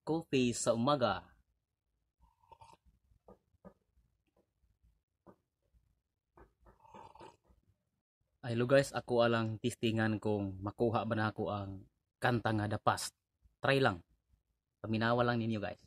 coffee sa umaga. Hello guys, ako alang testingan kung makuha ba na ako ang kanta nga The Past. Try lang. Paminawa lang ninyo guys.